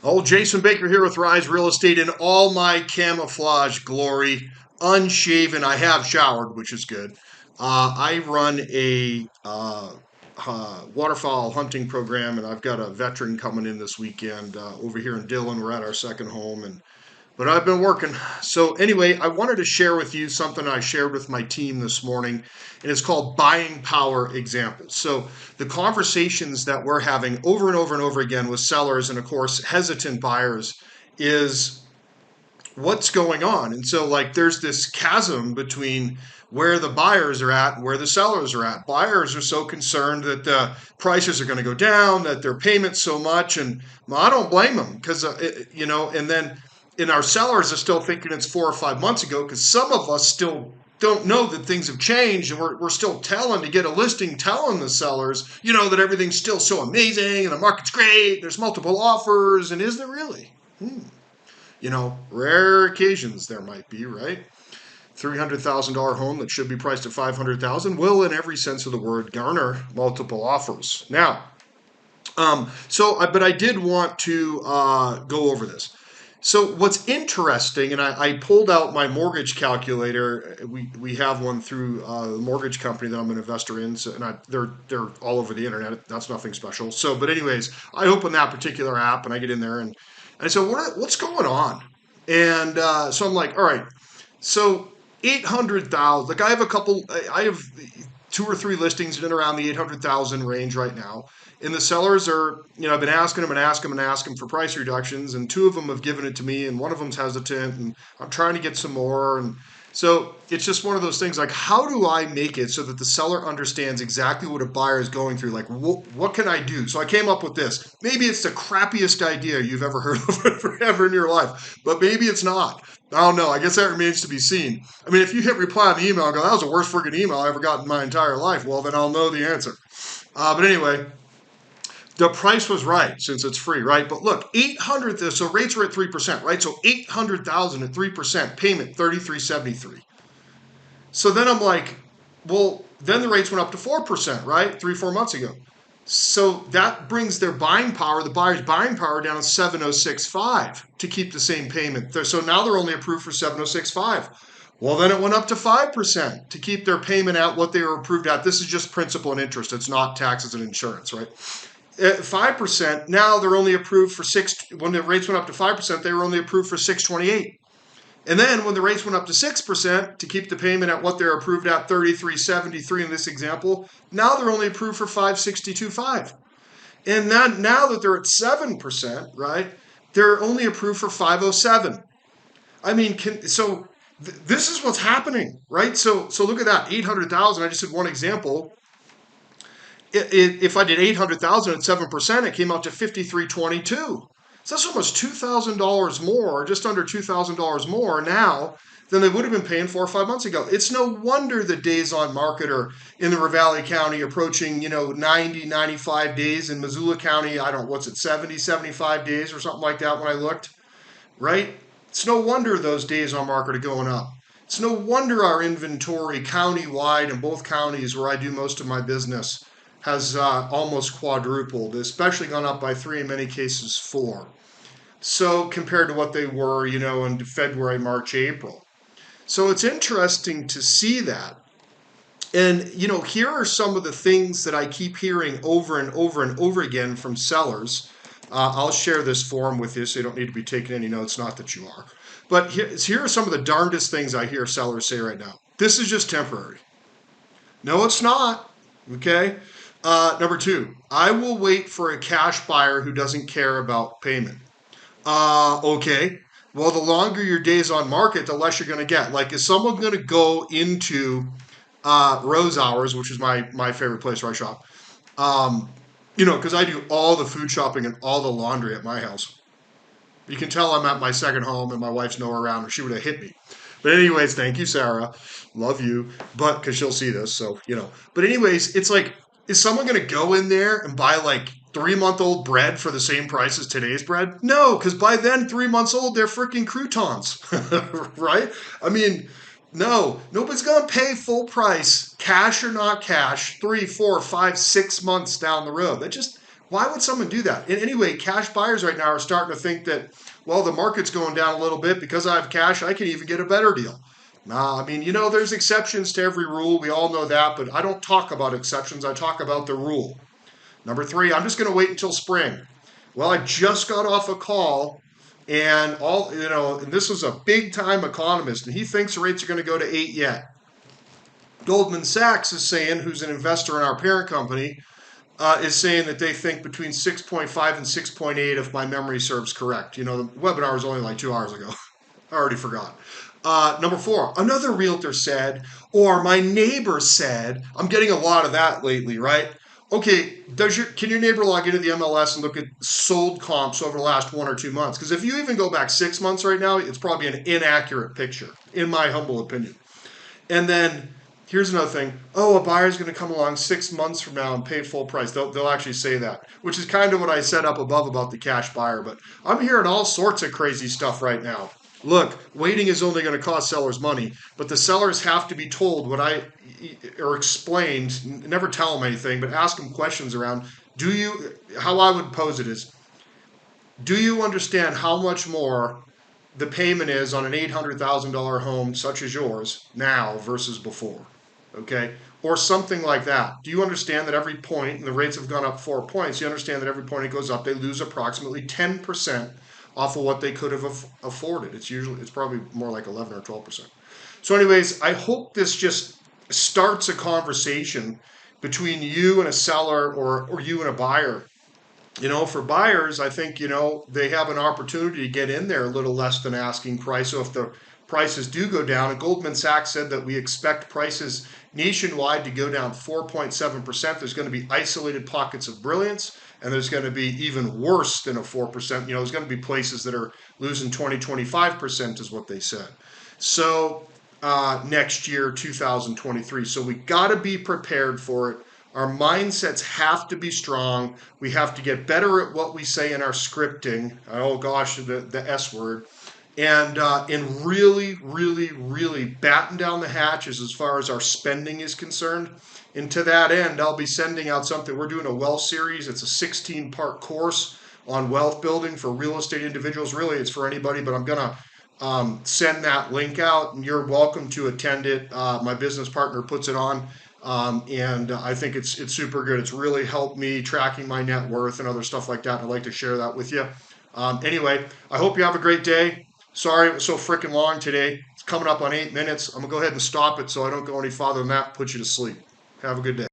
Old Jason Baker here with Rise Real Estate in all my camouflage glory. Unshaven. I have showered, which is good. I run a waterfowl hunting program, and I've got a veteran coming in this weekend over here in Dillon. We're at our second home, but I've been working. So anyway, I wanted to share with you something I shared with my team this morning, and it's called buying power examples. So the conversations that we're having over and over and over again with sellers and of course hesitant buyers is what's going on. And so like there's this chasm between where the buyers are at and where the sellers are at. Buyers are so concerned that the prices are going to go down, that their payment's so much, and well, I don't blame them because and then in our sellers are still thinking it's 4 or 5 months ago because some of us still don't know that things have changed, and we're still telling to get a listing, telling the sellers, that everything's still so amazing and the market's great, there's multiple offers, and is there really? Rare occasions there might be, right? $300,000 home that should be priced at $500,000 will, in every sense of the word, garner multiple offers. Now, but I did want to go over this. So what's interesting, and I pulled out my mortgage calculator. We have one through the mortgage company that I'm an investor in, so, and they're all over the internet. That's nothing special. So, but anyways, I open that particular app and I get in there and I said, what's going on? And so I'm like, all right, so 800,000. Like I have 2 or 3 listings in and around the 800,000 range right now. And the sellers are, I've been asking them and asking them and asking them for price reductions, and 2 of them have given it to me, and one of them's hesitant, and I'm trying to get some more. And so it's just one of those things like, how do I make it so that the seller understands exactly what a buyer is going through? Like, what can I do? So I came up with this. Maybe it's the crappiest idea you've ever heard of ever in your life, but maybe it's not. I don't know. I guess that remains to be seen. I mean, if you hit reply on the email and go, that was the worst freaking email I ever got in my entire life, well, then I'll know the answer. But anyway, the price was right since it's free, right? But look, 800. So rates were at 3%, right? So 800,000 at 3% payment, 33.73. So then I'm like, well, then the rates went up to 4%, right? 3-4 months ago. So that brings their buying power, the buyer's buying power, down to 706.5 to keep the same payment. So now they're only approved for 706.5. Well, then it went up to 5% to keep their payment at what they were approved at. This is just principal and interest. It's not taxes and insurance, right? At 5%, now they're only approved for when the rates went up to 5%, they were only approved for 628. And then when the rates went up to 6% to keep the payment at what they're approved at, 33.73 in this example, now they're only approved for 562.5. And now that they're at 7%, right, they're only approved for 507. I mean, this is what's happening, right? So look at that, 800,000. I just did one example. If I did 800,000 at 7%, it came out to 53.22. So that's almost $2,000 more, just under $2,000 more now than they would have been paying 4 or 5 months ago. It's no wonder the days on market are in the Ravalli County approaching, 90, 95 days. In Missoula County, I don't know, what's it, 70, 75 days or something like that when I looked, right? It's no wonder those days on market are going up. It's no wonder our inventory countywide in both counties where I do most of my business has almost quadrupled, especially gone up by 3, in many cases 4. So compared to what they were, in February, March, April. So it's interesting to see that. And, here are some of the things that I keep hearing over and over and over again from sellers. I'll share this form with you, so you don't need to be taking any notes, not that you are. But here are some of the darndest things I hear sellers say right now. This is just temporary. No, it's not. Okay? Number 2, I will wait for a cash buyer who doesn't care about payment. Okay. Well, the longer your days on market, the less you're going to get. Like, is someone going to go into Rose Hours, which is my favorite place where I shop? Because I do all the food shopping and all the laundry at my house. You can tell I'm at my second home and my wife's nowhere around, or she would have hit me. But anyways, thank you, Sarah. Love you. But because she'll see this, so. But anyways, it's like, is someone going to go in there and buy like 3-month-old bread for the same price as today's bread? No, because by then, 3 months old, they're freaking croutons, right? I mean, no, nobody's going to pay full price, cash or not cash, 3, 4, 5, 6 months down the road. Why would someone do that? And anyway, cash buyers right now are starting to think that, well, the market's going down a little bit because I have cash, I can even get a better deal. Nah, I mean, there's exceptions to every rule. We all know that, but I don't talk about exceptions. I talk about the rule. Number three, I'm just going to wait until spring. Well, I just got off a call and and this was a big time economist, and he thinks rates are going to go to 8 yet. Goldman Sachs is saying, who's an investor in our parent company, is saying that they think between 6.5 and 6.8, if my memory serves correct. The webinar was only like 2 hours ago. I already forgot. Number four, another realtor said, or my neighbor said. I'm getting a lot of that lately, right? Okay, can your neighbor log into the MLS and look at sold comps over the last 1 or 2 months? Because if you even go back 6 months right now, it's probably an inaccurate picture, in my humble opinion. And then here's another thing. Oh, a buyer's going to come along 6 months from now and pay full price. They'll actually say that, which is kind of what I said up above about the cash buyer. But I'm hearing all sorts of crazy stuff right now. Look, waiting is only going to cost sellers money, but the sellers have to be told or explained. Never tell them anything, but ask them questions around. How I would pose it is, do you understand how much more the payment is on an $800,000 home such as yours now versus before? Okay? Or something like that. Do you understand that every point, and the rates have gone up 4 points, you understand that every point it goes up, they lose approximately 10% off of what they could have afforded. It's probably more like 11 or 12%. So anyways, I hope this just starts a conversation between you and a seller or you and a buyer. For buyers, I think, they have an opportunity to get in there a little less than asking price. So if the prices do go down, and Goldman Sachs said that we expect prices nationwide to go down 4.7%, there's going to be isolated pockets of brilliance, and there's going to be even worse than a 4%. There's going to be places that are losing 25% is what they said. So next year, 2023. So we got to be prepared for it. Our mindsets have to be strong. We have to get better at what we say in our scripting. Oh gosh, the S word. And really, really, really batten down the hatches as far as our spending is concerned. And to that end, I'll be sending out something. We're doing a wealth series. It's a 16-part course on wealth building for real estate individuals. Really, it's for anybody, but I'm going to send that link out, and you're welcome to attend it. My business partner puts it on. And I think it's super good. It's really helped me tracking my net worth and other stuff like that. And I'd like to share that with you. Anyway, I hope you have a great day. Sorry it was so freaking long today. It's coming up on 8 minutes. I'm going to go ahead and stop it so I don't go any farther than that and put you to sleep. Have a good day.